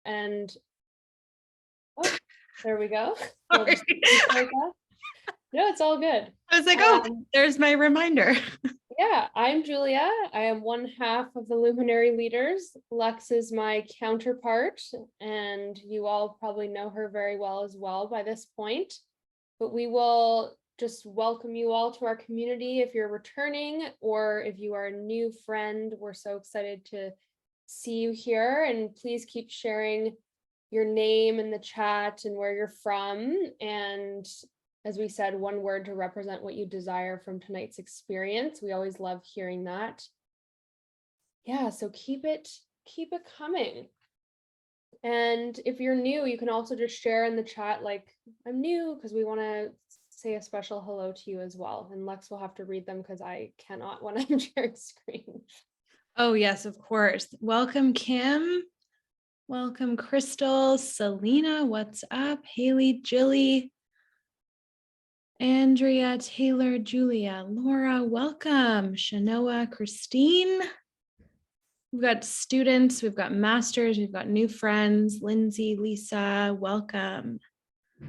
And oh, there we go. Sorry. No, it's all good. I was like, oh, there's my reminder. Yeah, I'm Julia. I am one half of the Luminary Leaders. Lex is my counterpart, and you all probably know her very well as well by this point. But we will just welcome you all to our community if you're returning or if you are a new friend. We're so excited to see you here, and please keep sharing your name in the chat and where you're from. And as we said, one word to represent what you desire from tonight's experience. We always love hearing that. Yeah, so keep it coming. And if you're new, you can also just share in the chat like, I'm new, because we want to say a special hello to you as well. And Lex will have to read them because I cannot when I'm sharing screen. Oh, yes, of course. Welcome, Kim. Welcome, Crystal, Selena, what's up? Haley, Jilly, Andrea, Taylor, Julia, Laura, welcome. Shanoa, Christine. We've got students, we've got masters, we've got new friends. Lindsay, Lisa, welcome.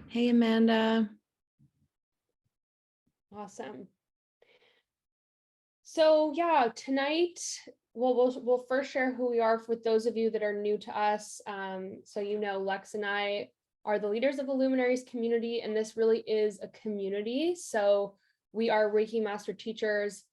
Hey, Amanda. Awesome. So yeah, tonight, we'll first share who we are with those of you that are new to us. So you know, Lex and I are the leaders of the Luminaries community, and this really is a community. So we are Reiki master teachers.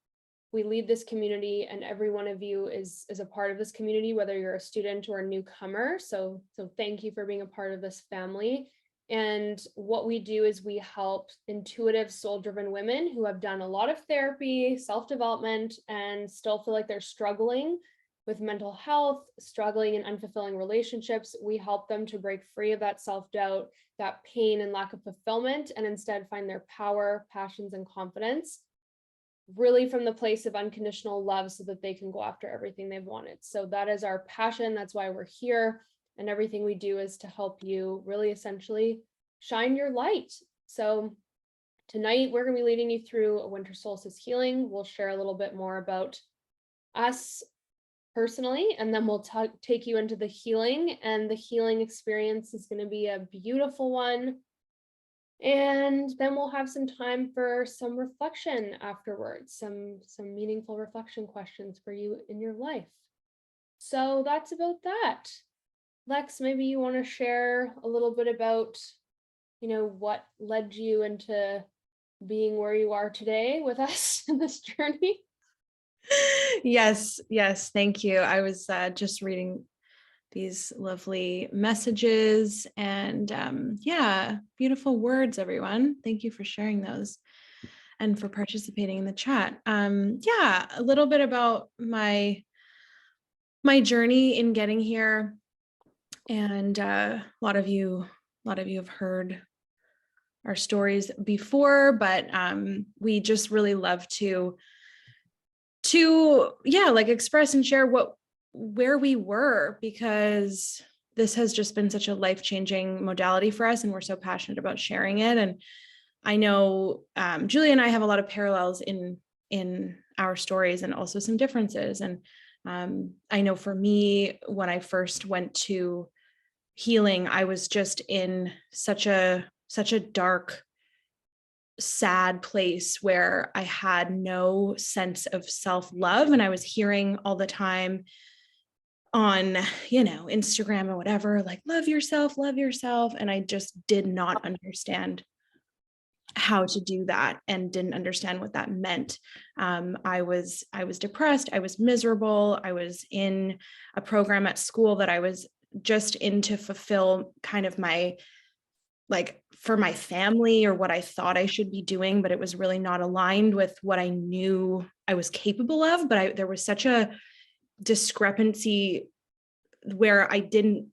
We lead this community, and every one of you is a part of this community, whether you're a student or a newcomer. So thank you for being a part of this family. And what we do is we help intuitive, soul-driven women who have done a lot of therapy, self-development, and still feel like they're struggling with mental health, struggling in unfulfilling relationships. We help them to break free of that self-doubt, that pain and lack of fulfillment, and instead find their power, passions, and confidence, really from the place of unconditional love, so that they can go after everything they've wanted. So that is our passion. That's why we're here. And everything we do is to help you really essentially shine your light. So tonight we're going to be leading you through a winter solstice healing. We'll share a little bit more about us personally, and then we'll take you into the healing. And the healing experience is going to be a beautiful one. And then we'll have some time for some reflection afterwards, some meaningful reflection questions for you in your life. So that's about that. Lex, maybe you want to share a little bit about, what led you into being where you are today with us in this journey? Yes, thank you. I was just reading these lovely messages and beautiful words, everyone. Thank you for sharing those and for participating in the chat. A little bit about my journey in getting here. And a lot of you have heard our stories before, but we just really love to express and share where we were, because this has just been such a life-changing modality for us, and we're so passionate about sharing it. And I know Julia and I have a lot of parallels in our stories, and also some differences. And I know for me, when I first went to healing, I was just in such a dark, sad place where I had no sense of self-love. And I was hearing all the time on, Instagram or whatever, like, love yourself. And I just did not understand how to do that, and didn't understand what that meant. I was depressed. I was miserable. I was in a program at school that I was just in to fulfill kind of my, like, for my family, or what I thought I should be doing, but it was really not aligned with what I knew I was capable of. But there was such a discrepancy where I didn't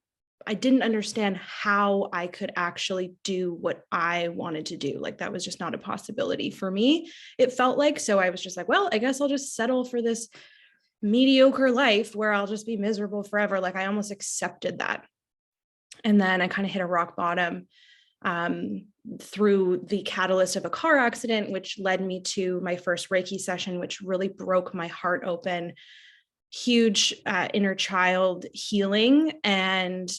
understand how I could actually do what I wanted to do. Like, that was just not a possibility for me, it felt like. So I was just like, well, I guess I'll just settle for this mediocre life where I'll just be miserable forever. Like, I almost accepted that. And then I kind of hit a rock bottom through the catalyst of a car accident, which led me to my first Reiki session, which really broke my heart open. Huge inner child healing. And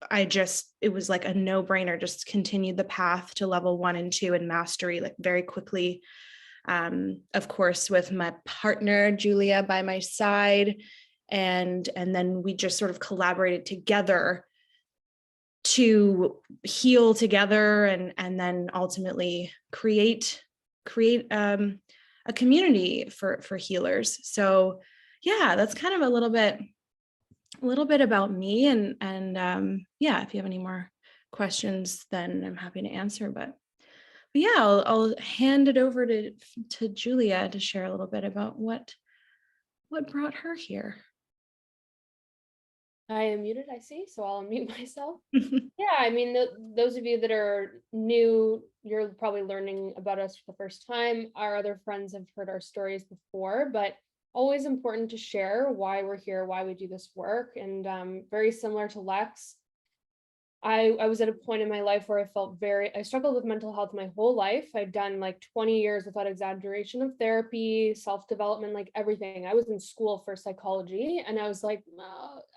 it was like a no-brainer, just continued the path to level 1 and 2 and mastery, like very quickly. Of course, with my partner, Julia, by my side. And then we just sort of collaborated together to heal together, and then ultimately create a community for healers. So yeah, that's kind of a little bit about me, and yeah, if you have any more questions, then I'm happy to answer. But yeah, I'll hand it over to Julia to share a little bit about what brought her here. I am muted, I see, so I'll unmute myself. Yeah, I mean, those of you that are new, you're probably learning about us for the first time. Our other friends have heard our stories before, but always important to share why we're here, why we do this work. And very similar to Lex, I was at a point in my life where I struggled with mental health my whole life. I'd done like 20 years without exaggeration of therapy, self-development, like everything. I was in school for psychology, and I was like,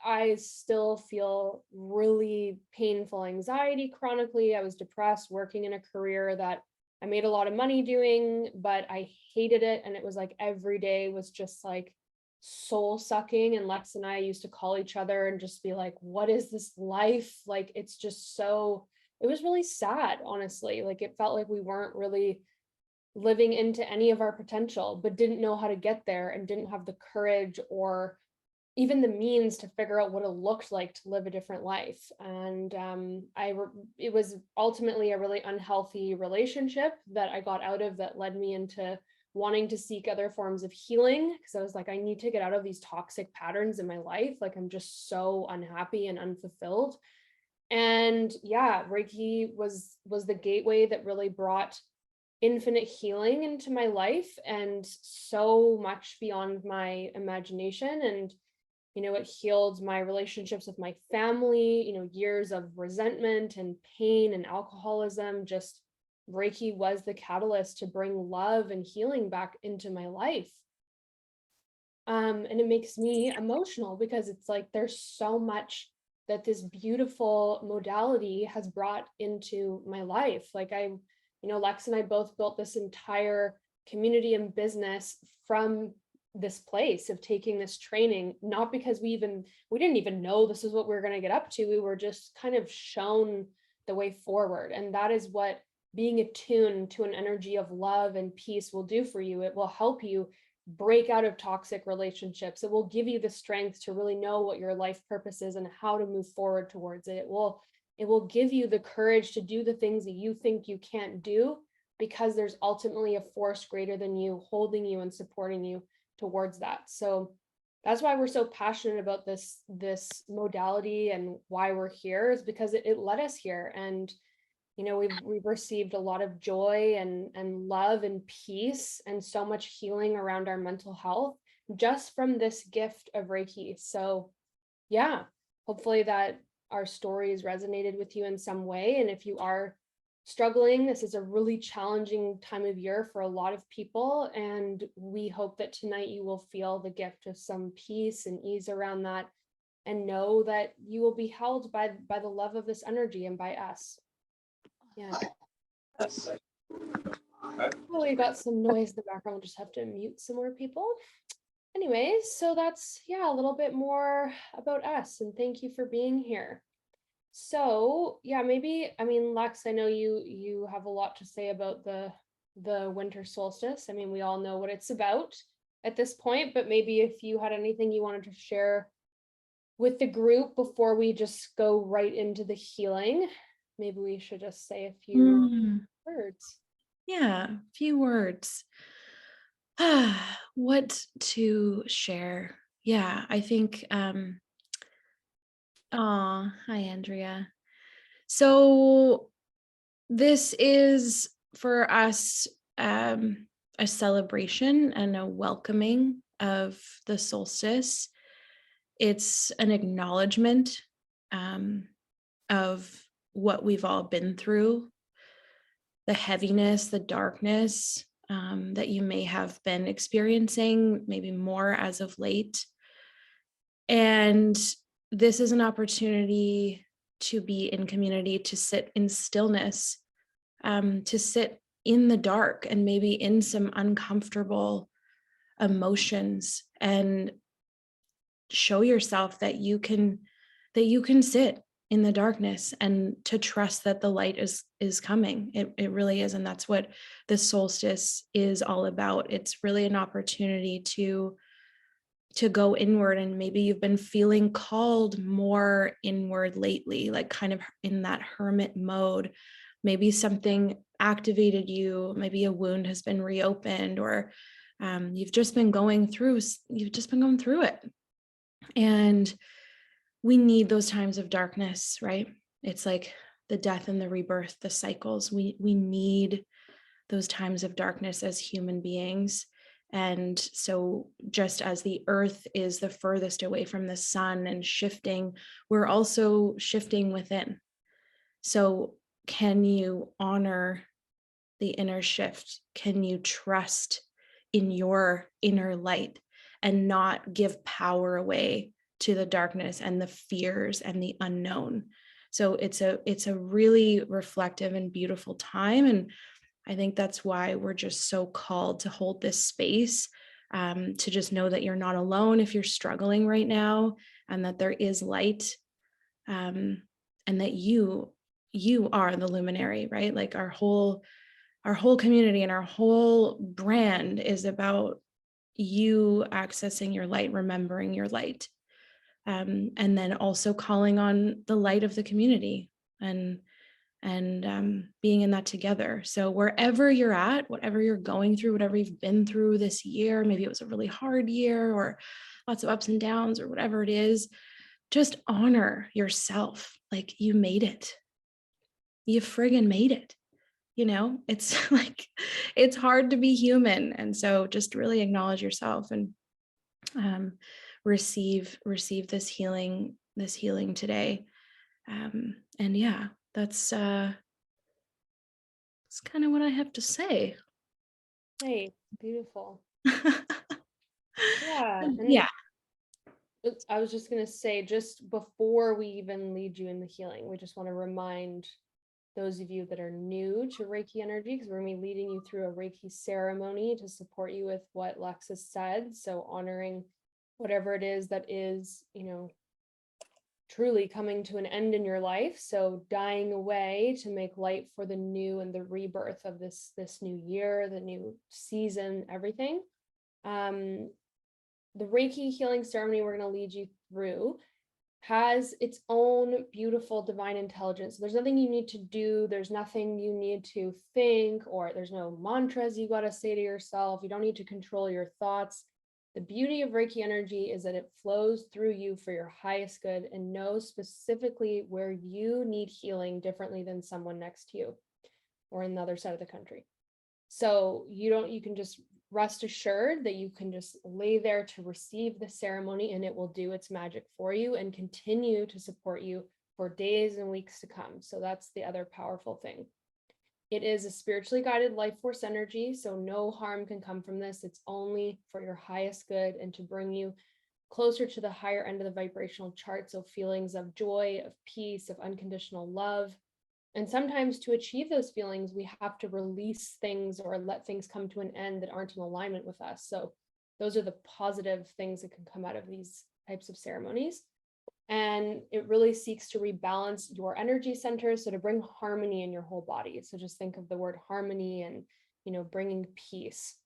I still feel really painful anxiety chronically. I was depressed, working in a career that I made a lot of money doing, but I hated it. And it was like every day was just like soul sucking, and Lex and I used to call each other and just be like, what is this life like? It's just so, it was really sad, honestly. Like it felt like we weren't really living into any of our potential, but didn't know how to get there, and didn't have the courage or even the means to figure out what it looked like to live a different life. And it was ultimately a really unhealthy relationship that I got out of, that led me into wanting to seek other forms of healing, because I was like, I need to get out of these toxic patterns in my life. Like I'm just so unhappy and unfulfilled. And yeah, Reiki was the gateway that really brought infinite healing into my life, and so much beyond my imagination. And it healed my relationships with my family, years of resentment and pain and alcoholism. Just Reiki was the catalyst to bring love and healing back into my life. And it makes me emotional, because it's like there's so much that this beautiful modality has brought into my life. Like Lex and I both built this entire community and business from this place of taking this training, not because we didn't even know this is what we were going to get up to. We were just kind of shown the way forward. And that is what being attuned to an energy of love and peace will do for you. It will help you break out of toxic relationships. It will give you the strength to really know what your life purpose is and how to move forward towards it. It will give you the courage to do the things that you think you can't do, because there's ultimately a force greater than you holding you and supporting you towards that. So that's why we're so passionate about this modality, and why we're here is because it led us here. And we've received a lot of joy and love and peace, and so much healing around our mental health just from this gift of Reiki. So yeah, hopefully that our stories resonated with you in some way. And if you are struggling, this is a really challenging time of year for a lot of people, and we hope that tonight you will feel the gift of some peace and ease around that, and know that you will be held by the love of this energy and by us. Yeah. Oh, we got some noise in the background. We'll just have to mute some more people. Anyways, so that's, yeah, a little bit more about us, and thank you for being here. So yeah, maybe, Lex, I know you have a lot to say about the winter solstice. We all know what it's about at this point, but maybe if you had anything you wanted to share with the group before we just go right into the healing, maybe we should just say a few words. Yeah, a few words. What to share? Yeah, I think hi Andrea. So this is for us a celebration and a welcoming of the solstice. It's an acknowledgement of what we've all been through, the heaviness, the darkness that you may have been experiencing, maybe more as of late. And this is an opportunity to be in community, to sit in stillness, to sit in the dark and maybe in some uncomfortable emotions, and show yourself that you can sit in the darkness, and to trust that the light is coming. It really is. And that's what the solstice is all about. It's really an opportunity to go inward, and maybe you've been feeling called more inward lately, like kind of in that hermit mode. Maybe something activated you, maybe a wound has been reopened, or you've just been going through it. And we need those times of darkness, right? It's like the death and the rebirth, the cycles. We need those times of darkness as human beings. And so just as the earth is the furthest away from the sun and shifting, we're also shifting within. So can you honor the inner shift? Can you trust in your inner light and not give power away to the darkness and the fears and the unknown? So it's a really reflective and beautiful time. And I think that's why we're just so called to hold this space, to just know that you're not alone if you're struggling right now, and that there is light, and that you are the luminary, right? Like our whole community and our whole brand is about you accessing your light, remembering your light, and then also calling on the light of the community, and being in that together. So wherever you're at, whatever you're going through, whatever you've been through this year, maybe it was a really hard year or lots of ups and downs or whatever it is, just honor yourself. Like, you made it. You friggin' made it. It's like, it's hard to be human. And so just really acknowledge yourself, and receive this healing today. And yeah, that's kind of what I have to say. Hey, beautiful. Yeah. And Yeah. I was just going to say, just before we even lead you in the healing, we just want to remind those of you that are new to Reiki energy, because we're going to be leading you through a Reiki ceremony to support you with what Lex has said. So honoring whatever it is that is, truly coming to an end in your life. So dying away to make light for the new and the rebirth of this new year, the new season, everything. The Reiki healing ceremony we're going to lead you through has its own beautiful divine intelligence. There's nothing you need to do. There's nothing you need to think, or there's no mantras you got to say to yourself. You don't need to control your thoughts. The beauty of Reiki energy is that it flows through you for your highest good and knows specifically where you need healing differently than someone next to you or on the other side of the country. So you can just rest assured that you can just lay there to receive the ceremony, and it will do its magic for you and continue to support you for days and weeks to come. So that's the other powerful thing. It is a spiritually guided life force energy, so no harm can come from this. It's only for your highest good and to bring you closer to the higher end of the vibrational chart. So feelings of joy, of peace, of unconditional love. And sometimes to achieve those feelings, we have to release things or let things come to an end that aren't in alignment with us. So those are the positive things that can come out of these types of ceremonies. And it really seeks to rebalance your energy centers, so to bring harmony in your whole body. So just think of the word harmony and, bringing peace.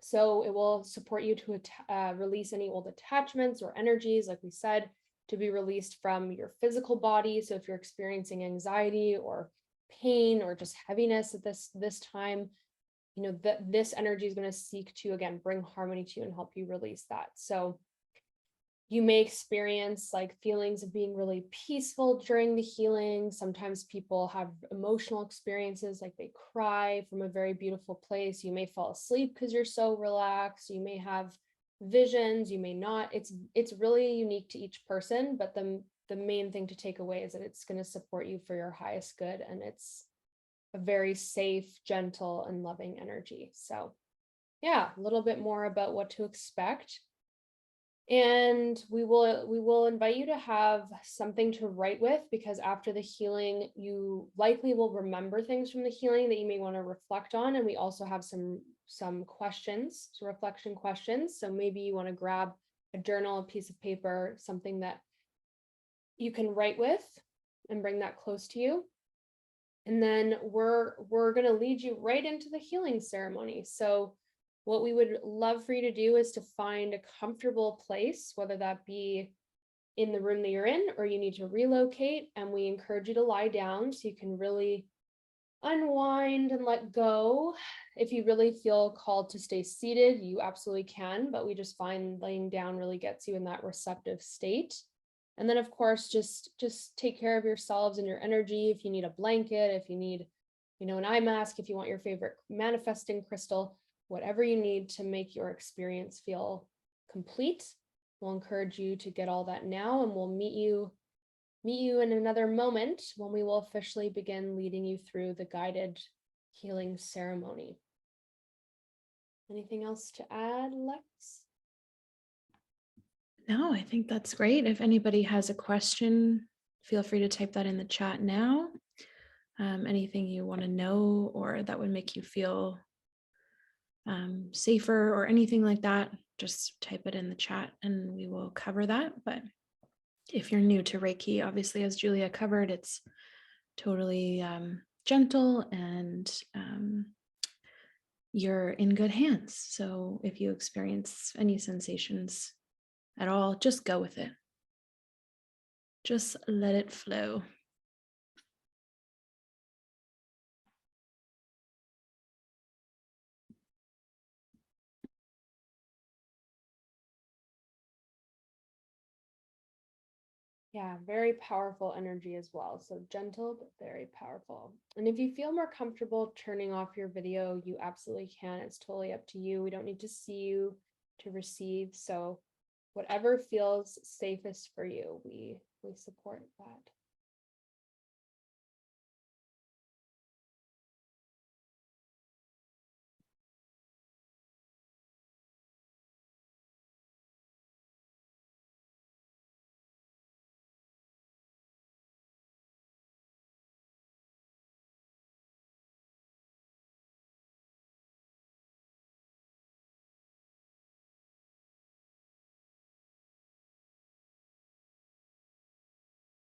So it will support you to release any old attachments or energies, like we said, to be released from your physical body. So if you're experiencing anxiety or pain or just heaviness at this time, that this energy is going to seek to, again, bring harmony to you and help you release that. So you may experience like feelings of being really peaceful during the healing. Sometimes people have emotional experiences, like they cry from a very beautiful place. You may fall asleep because you're so relaxed. You may have visions, you may not. It's really unique to each person, but the main thing to take away is that it's going to support you for your highest good, and it's a very safe, gentle, and loving energy. So yeah, a little bit more about what to expect. And we will invite you to have something to write with, because after the healing, you likely will remember things from the healing that you may want to reflect on. And we also have some questions, some reflection questions. So maybe you want to grab a journal, a piece of paper, something that you can write with and bring that close to you. And then we're going to lead you right into the healing ceremony. So what we would love for you to do is to find a comfortable place, whether that be in the room that you're in or you need to relocate. And we encourage you to lie down so you can really unwind and let go. If you really feel called to stay seated, you absolutely can, but we just find laying down really gets you in that receptive state. And then, of course, just take care of yourselves and your energy. If you need a blanket, if you need, an eye mask, if you want your favorite manifesting crystal, whatever you need to make your experience feel complete. We'll encourage you to get all that now, and we'll meet you in another moment when we will officially begin leading you through the guided healing ceremony. Anything else to add, Lex? No, I think that's great. If anybody has a question, feel free to type that in the chat now. Anything you want to know or that would make you feel safer or anything like that, just type it in the chat and we will cover that. But if you're new to Reiki, obviously, as Julia covered, it's totally gentle and you're in good hands. So if you experience any sensations at all, just go with it. Just let it flow. Yeah, very powerful energy as well. So gentle, but very powerful. And if you feel more comfortable turning off your video, you absolutely can. It's totally up to you. We don't need to see you to receive. So whatever feels safest for you, we support that.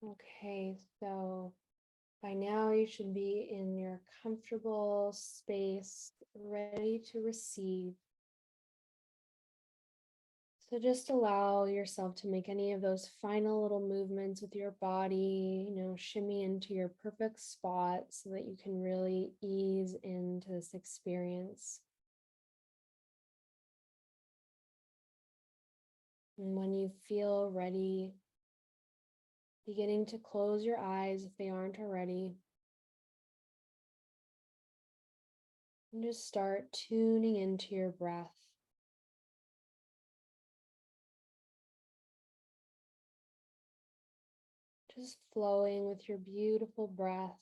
Okay, so by now you should be in your comfortable space, ready to receive. So just allow yourself to make any of those final little movements with your body, shimmy into your perfect spot so that you can really ease into this experience. And when you feel ready, beginning to close your eyes if they aren't already. And just start tuning into your breath. Just flowing with your beautiful breath,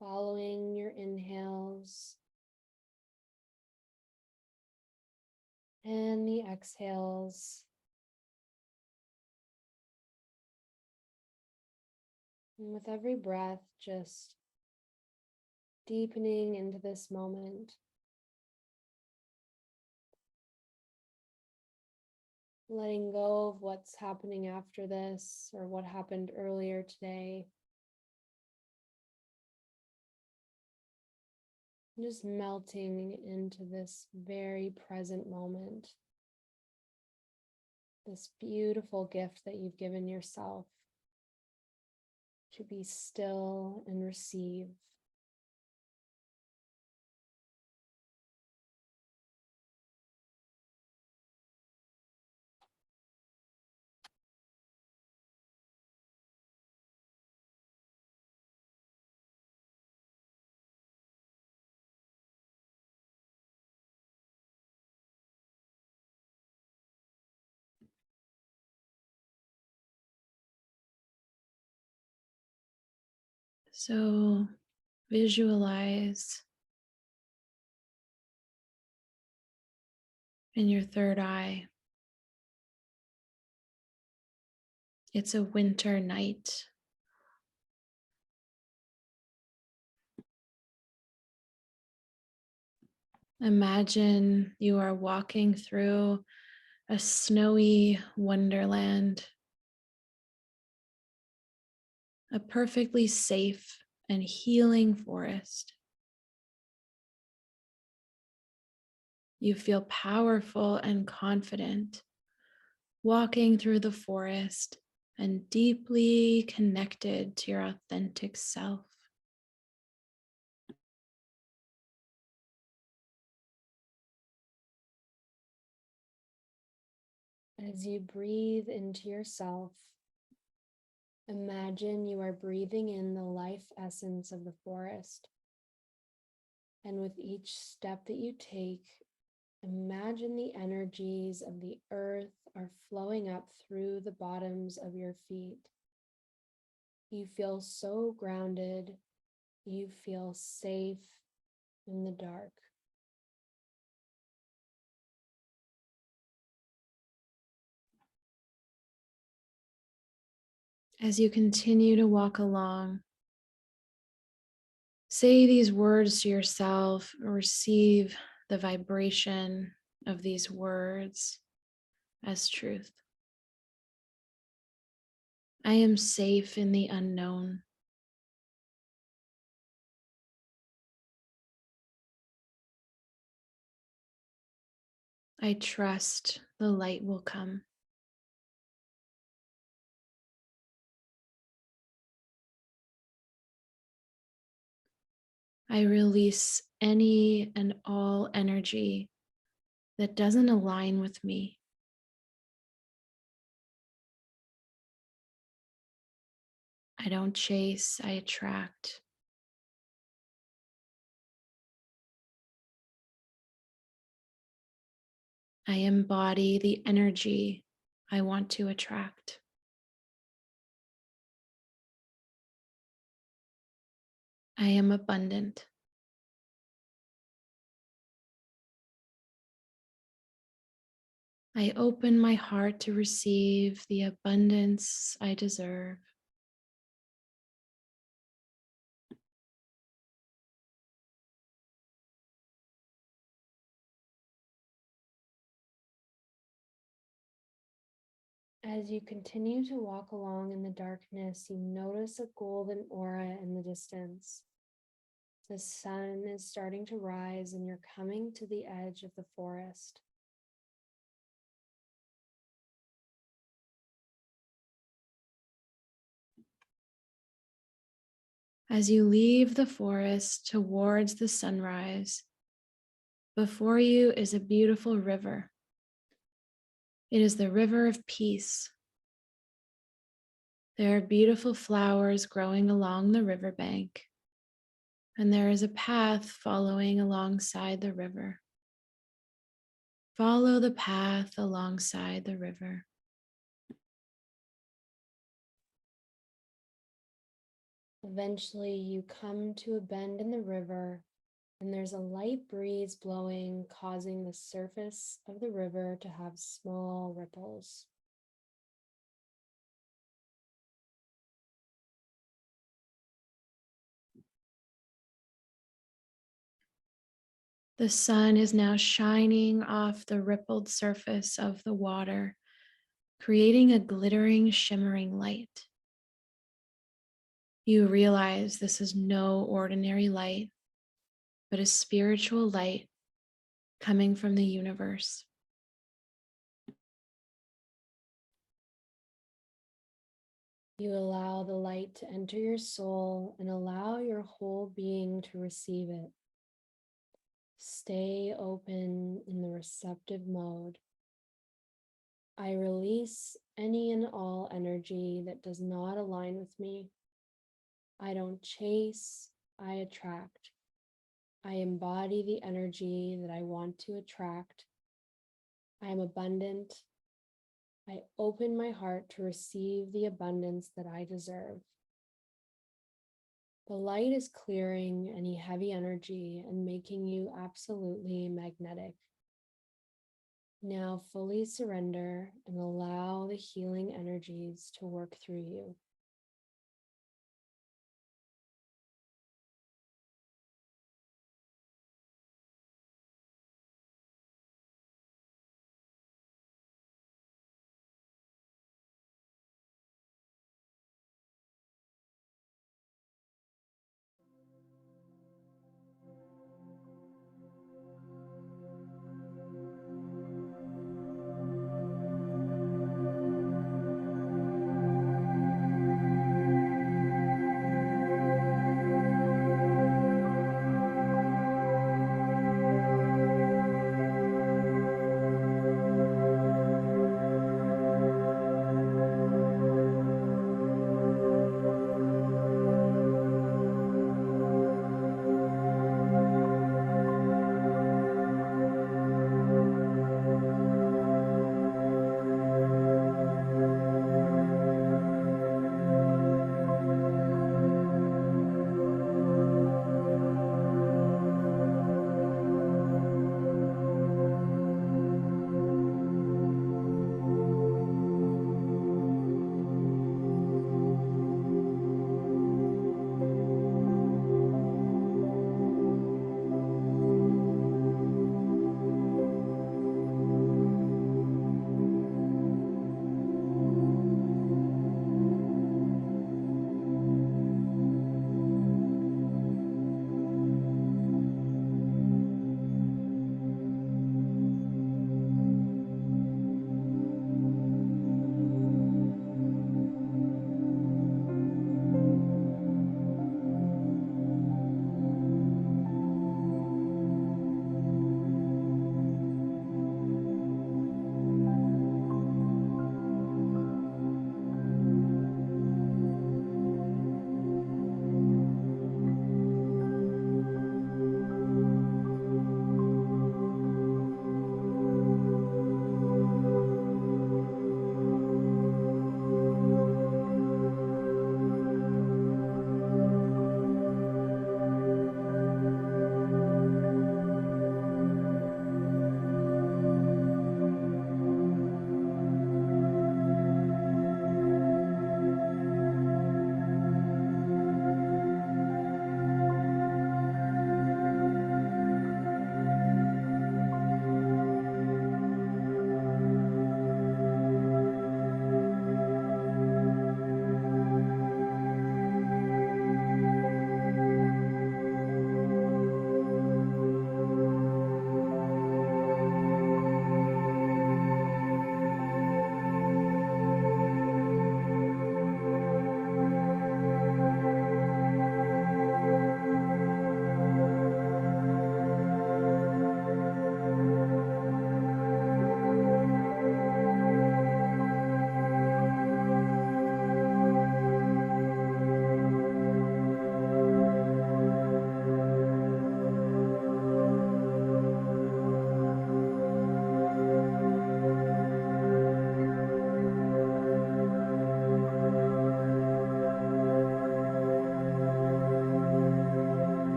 following your inhales and the exhales. And with every breath, just deepening into this moment. Letting go of what's happening after this or what happened earlier today. Just melting into this very present moment. This beautiful gift that you've given yourself to be still and receive. So visualize in your third eye. It's a winter night. Imagine you are walking through a snowy wonderland, a perfectly safe and healing forest. You feel powerful and confident walking through the forest and deeply connected to your authentic self. As you breathe into yourself, imagine you are breathing in the life essence of the forest. And with each step that you take, imagine the energies of the earth are flowing up through the bottoms of your feet. You feel so grounded. You feel safe in the dark. As you continue to walk along, say these words to yourself, or receive the vibration of these words as truth. I am safe in the unknown. I trust the light will come. I release any and all energy that doesn't align with me. I don't chase, I attract. I embody the energy I want to attract. I am abundant. I open my heart to receive the abundance I deserve. As you continue to walk along in the darkness, you notice a golden aura in the distance. The sun is starting to rise and you're coming to the edge of the forest. As you leave the forest towards the sunrise, before you is a beautiful river. It is the river of peace. There are beautiful flowers growing along the riverbank, and there is a path following alongside the river. Follow the path alongside the river. Eventually, you come to a bend in the river, and there's a light breeze blowing, causing the surface of the river to have small ripples. The sun is now shining off the rippled surface of the water, creating a glittering, shimmering light. You realize this is no ordinary light, but a spiritual light coming from the universe. You allow the light to enter your soul and allow your whole being to receive it. Stay open in the receptive mode. I release any and all energy that does not align with me. I don't chase, I attract. I embody the energy that I want to attract. I am abundant. I open my heart to receive the abundance that I deserve. The light is clearing any heavy energy and making you absolutely magnetic. Now fully surrender and allow the healing energies to work through you.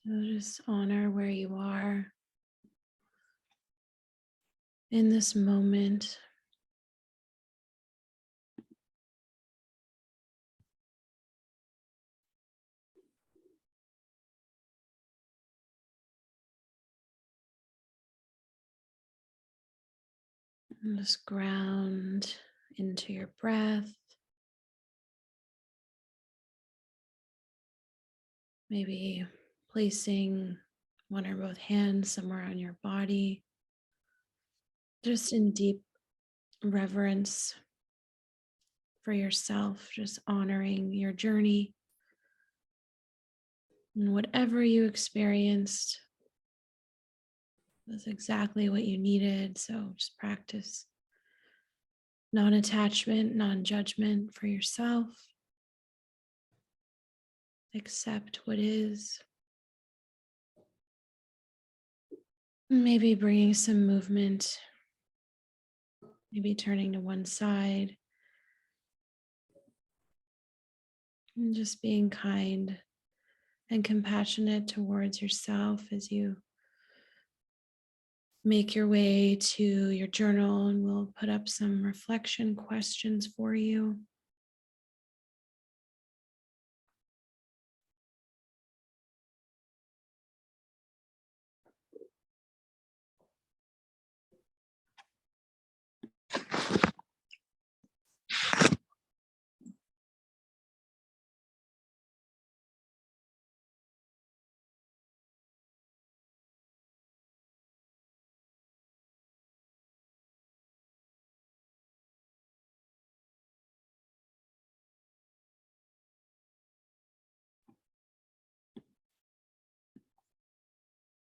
So just honor where you are in this moment. And just ground into your breath. Maybe placing one or both hands somewhere on your body, just in deep reverence for yourself, just honoring your journey and whatever you experienced was exactly what you needed. So just practice non attachment, non judgment for yourself. Accept what is. Maybe bringing some movement, maybe turning to one side, and just being kind and compassionate towards yourself as you make your way to your journal. And we'll put up some reflection questions for you.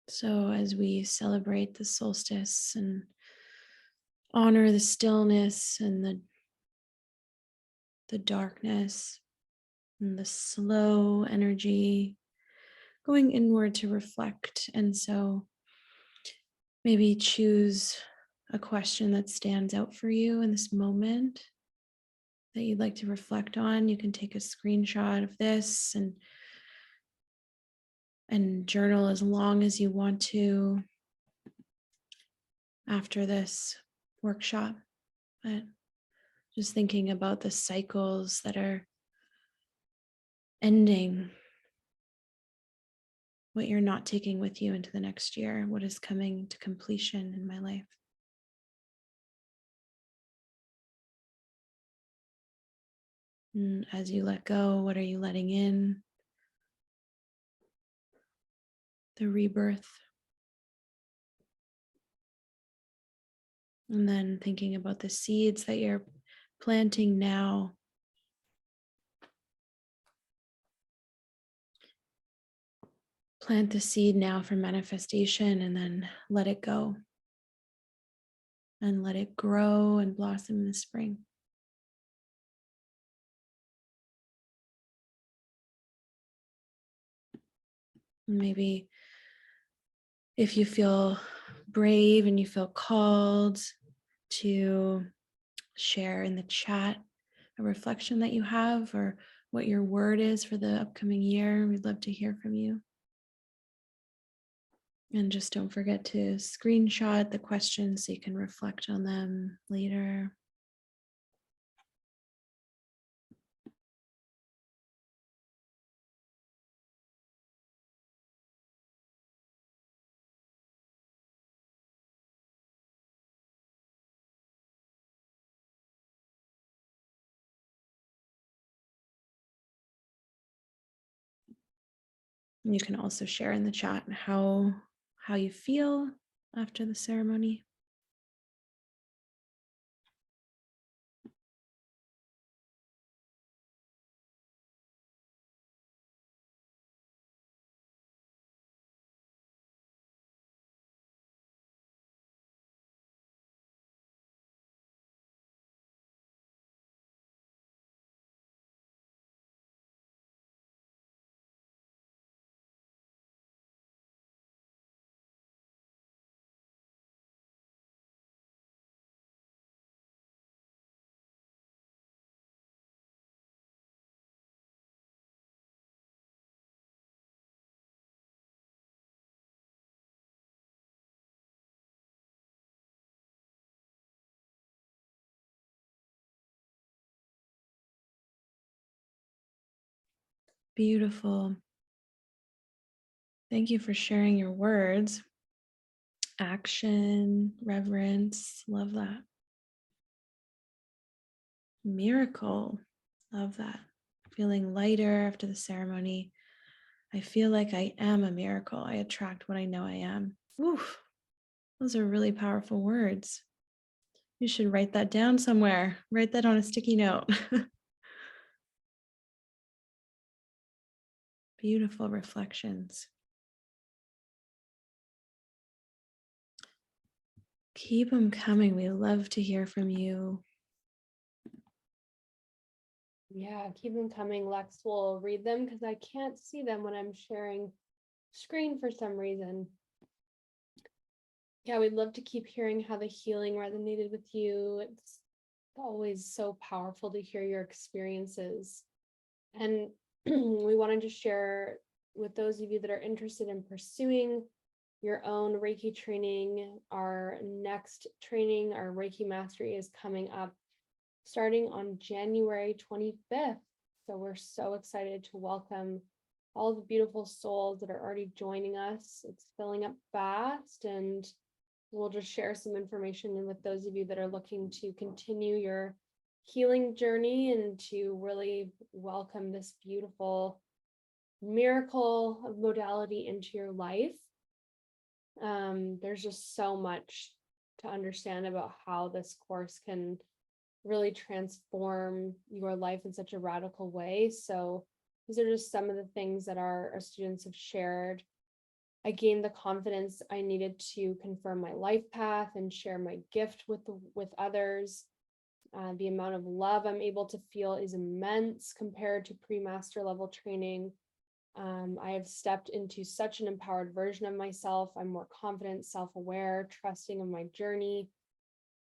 So, as we celebrate the solstice and honor the stillness and the darkness and the slow energy, going inward to reflect. And so, maybe choose a question that stands out for you in this moment that you'd like to reflect on. You can take a screenshot of this and journal as long as you want to after this workshop. But just thinking about the cycles that are ending, what you're not taking with you into the next year, what is coming to completion in my life. And as you let go, what are you letting in? The rebirth. And then thinking about the seeds that you're planting now. Plant the seed now for manifestation and then let it go. And let it grow and blossom in the spring. Maybe if you feel brave and you feel called to share in the chat a reflection that you have or what your word is for the upcoming year, we'd love to hear from you. And just don't forget to screenshot the questions so you can reflect on them later. And you can also share in the chat how you feel after the ceremony. Beautiful. Thank you for sharing your words. Action, reverence, love that. Miracle, love that. Feeling lighter after the ceremony. I feel like I am a miracle. I attract what I know I am. Oof, those are really powerful words. You should write that down somewhere. Write that on a sticky note. Beautiful reflections. Keep them coming. We love to hear from you. Yeah, keep them coming. Lex will read them because I can't see them when I'm sharing screen for some reason. Yeah, we'd love to keep hearing how the healing resonated with you. It's always so powerful to hear your experiences. And we wanted to share with those of you that are interested in pursuing your own Reiki training. Our next training, our Reiki Mastery, is coming up starting on January 25th. So we're so excited to welcome all the beautiful souls that are already joining us. It's filling up fast, and we'll just share some information with those of you that are looking to continue your healing journey and to really welcome this beautiful miracle of modality into your life. There's just so much to understand about how this course can really transform your life in such a radical way. So these are just some of the things that our students have shared. I gained the confidence I needed to confirm my life path and share my gift with others. The amount of love I'm able to feel is immense compared to pre-master level training. I have stepped into such an empowered version of myself. I'm more confident, self-aware, trusting of my journey,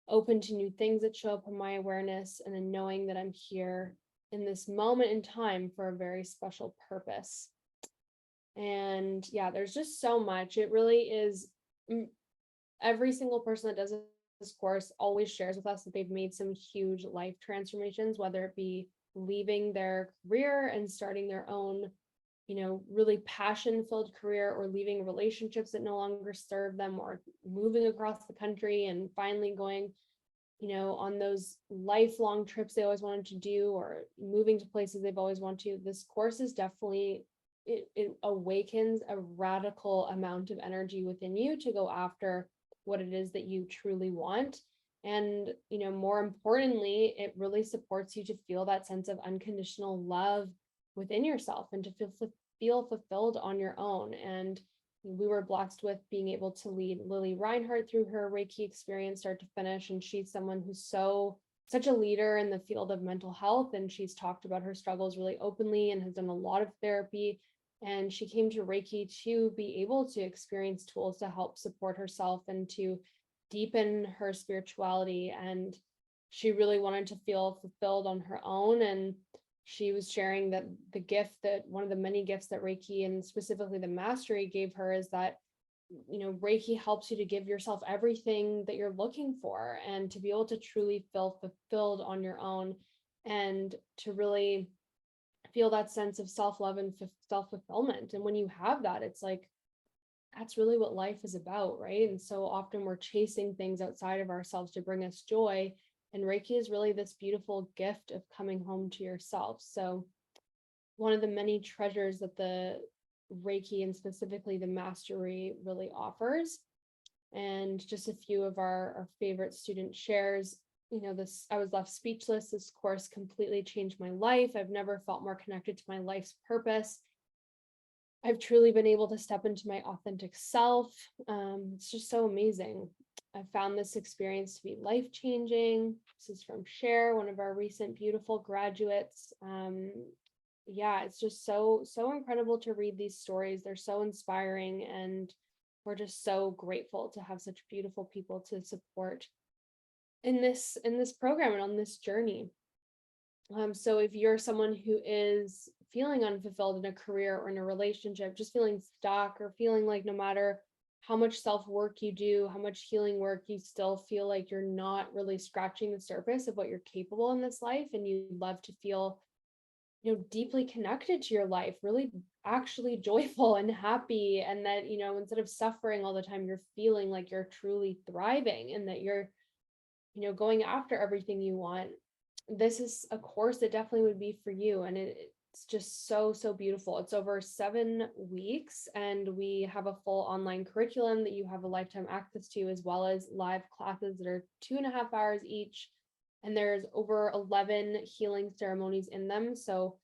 open to new things that show up in my awareness, and then knowing that I'm here in this moment in time for a very special purpose. And yeah, there's just so much. It really is. Every single person that does this course always shares with us that they've made some huge life transformations, whether it be leaving their career and starting their own, really passion-filled career, or leaving relationships that no longer serve them, or moving across the country and finally going, on those lifelong trips they always wanted to do, or moving to places they've always wanted to. This course is definitely, it awakens a radical amount of energy within you to go after what it is that you truly want. And, more importantly, it really supports you to feel that sense of unconditional love within yourself and to feel fulfilled on your own. And we were blessed with being able to lead Lily Reinhardt through her Reiki experience start to finish. And she's someone who's such a leader in the field of mental health. And she's talked about her struggles really openly and has done a lot of therapy. And she came to Reiki to be able to experience tools to help support herself and to deepen her spirituality. And she really wanted to feel fulfilled on her own. And she was sharing that one of the many gifts that Reiki, and specifically the mastery, gave her is that, Reiki helps you to give yourself everything that you're looking for and to be able to truly feel fulfilled on your own, and to really feel that sense of self-love and self-fulfillment. And when you have that, it's like, that's really what life is about, right? And so often we're chasing things outside of ourselves to bring us joy. And Reiki is really this beautiful gift of coming home to yourself. So one of the many treasures that the Reiki, and specifically the mastery, really offers. And just a few of our favorite student shares, I was left speechless. This course completely changed my life. I've never felt more connected to my life's purpose. I've truly been able to step into my authentic self. It's just so amazing. I found this experience to be life-changing. This is from Cher, one of our recent beautiful graduates. Yeah, it's just so incredible to read these stories. They're so inspiring, and we're just so grateful to have such beautiful people to support in this program and on this journey. So if you're someone who is feeling unfulfilled in a career or in a relationship, just feeling stuck, or feeling like no matter how much self-work you do, how much healing work, you still feel like you're not really scratching the surface of what you're capable in this life, and you'd love to feel, deeply connected to your life, really actually joyful and happy, and that, instead of suffering all the time, you're feeling like you're truly thriving and that you're, going after everything you want. This is a course that definitely would be for you. And it's just so, so beautiful. It's over 7 weeks, and we have a full online curriculum that you have a lifetime access to, as well as live classes that are 2.5 hours each. And there's over 11 healing ceremonies in them. So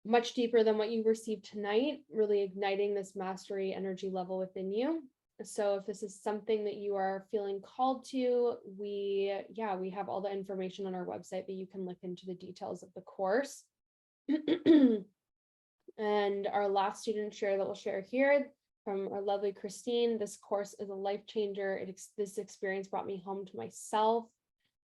much deeper than what you received tonight, really igniting this mastery energy level within you. So if this is something that you are feeling called to, we have all the information on our website that you can look into the details of the course. And our last student share that we'll share here from our lovely Christine: this course is a life changer. This experience brought me home to myself.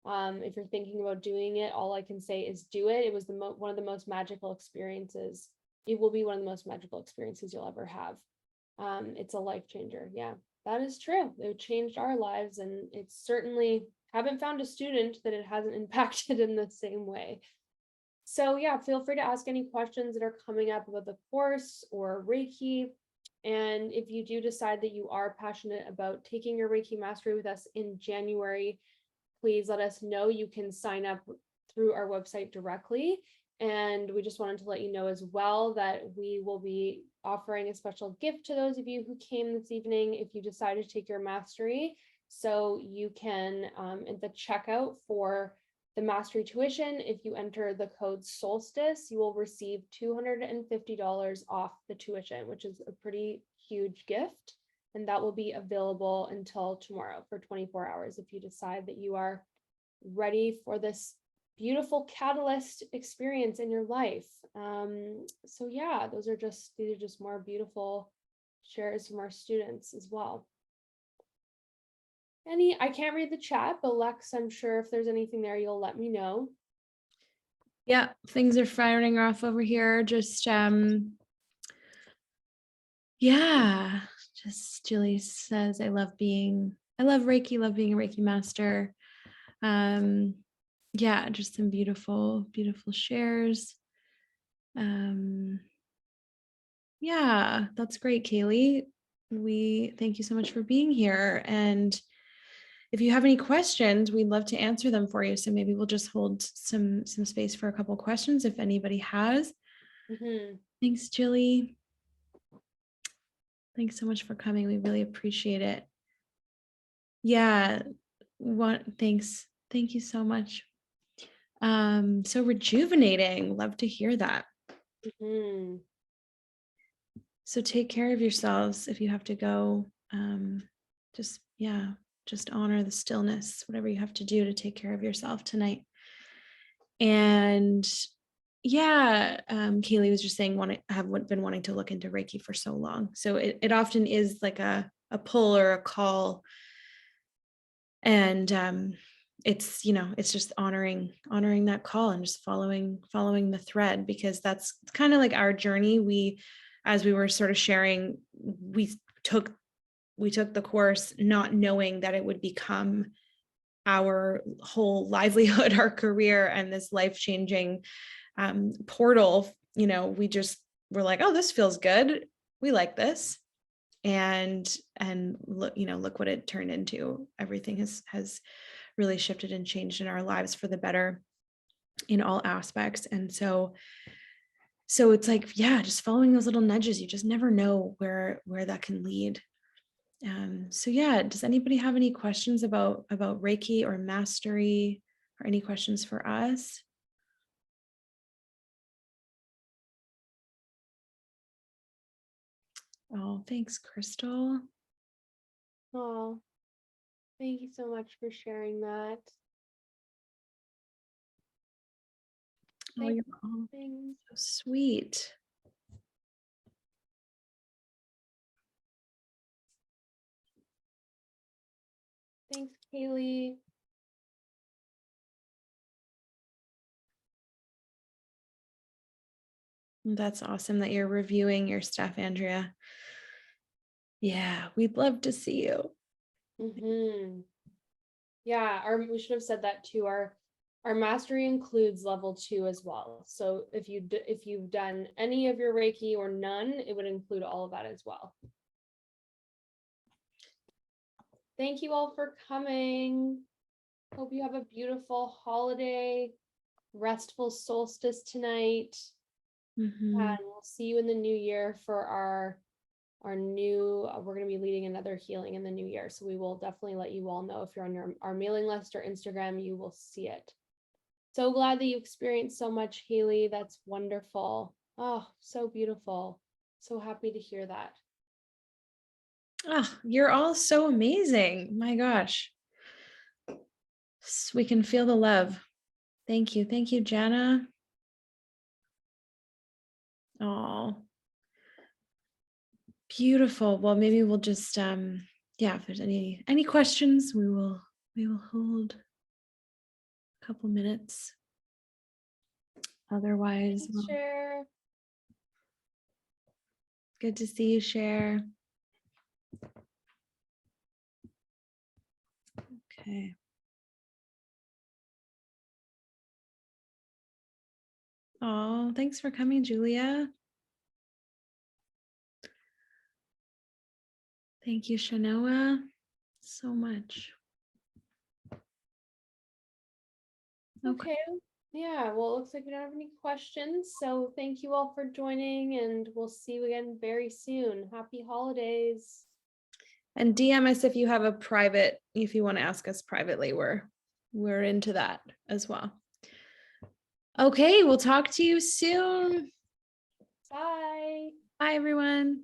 If you're thinking about doing it, all I can say is do it. It was one of the most magical experiences. It will be one of the most magical experiences you'll ever have. It's a life changer. Yeah, that is true. It changed our lives, and it's certainly haven't found a student that it hasn't impacted in the same way. So yeah, feel free to ask any questions that are coming up about the course or Reiki. And if you do decide that you are passionate about taking your Reiki mastery with us in January, please let us know. You can sign up through our website directly. And we just wanted to let you know as well that we will be offering a special gift to those of you who came this evening if you decide to take your mastery. So you can, at the checkout for the mastery tuition, if you enter the code Solstice, you will receive $250 off the tuition, which is a pretty huge gift. And that will be available until tomorrow for 24 hours if you decide that you are ready for this beautiful catalyst experience in your life. So yeah, these are just more beautiful shares from our students as well. I can't read the chat, but Lex, I'm sure if there's anything there, you'll let me know. Yeah, things are firing off over here. Just yeah, just Julie says, I love Reiki, love being a Reiki master. Yeah, just some beautiful, beautiful shares. Yeah, that's great, Kaylee. We thank you so much for being here. And if you have any questions, we'd love to answer them for you. So maybe we'll just hold some space for a couple questions if anybody has. Thanks, Julie. Thanks so much for coming. We really appreciate it. Yeah. Thanks. Thank you so much. So rejuvenating. Love to hear that. So take care of yourselves if you have to go. Just honor the stillness, whatever you have to do to take care of yourself tonight. And yeah, Kaylee was just saying, have been wanting to look into Reiki for so long. So it often is like a pull or a call. And it's just honoring that call and just following the thread, because that's kind of like our journey. As we were sort of sharing, we took the course not knowing that it would become our whole livelihood, our career, and this life-changing portal. We just were like, oh, this feels good, we like this, and look what it turned into. Everything has really shifted and changed in our lives for the better in all aspects. And so it's like, yeah, just following those little nudges. You just never know where that can lead. So yeah, does anybody have any questions about Reiki or mastery, or any questions for us? Oh, thanks, Crystal. Oh, thank you so much for sharing that. Oh, you're all so sweet. Thanks, Kaylee. That's awesome that you're reviewing your stuff, Andrea. Yeah, we'd love to see you. Yeah, we should have said that too. Our mastery includes level 2 as well. So if you've done any of your Reiki or none, it would include all of that as well. Thank you all for coming. Hope you have a beautiful holiday, restful solstice tonight. Mhm. And we'll see you in the new year for our new, we're going to be leading another healing in the new year. So we will definitely let you all know. If you're on our mailing list or Instagram, you will see it. So glad that you experienced so much, Haley. That's wonderful. Oh, so beautiful. So happy to hear that. Oh, you're all so amazing. My gosh. We can feel the love. Thank you. Thank you, Jana. Oh, beautiful. Well, maybe we'll just yeah, if there's any questions, we will hold a couple minutes. Otherwise, well, Share. good to see you, Cher. Okay. Oh, thanks for coming, Julia. Thank you, Shanoa, so much. Okay. Yeah, well, it looks like we don't have any questions. So thank you all for joining, and we'll see you again very soon. Happy holidays. And DM us if you have a private, if you want to ask us privately, we're into that as well. Okay, we'll talk to you soon. Bye. Bye, everyone.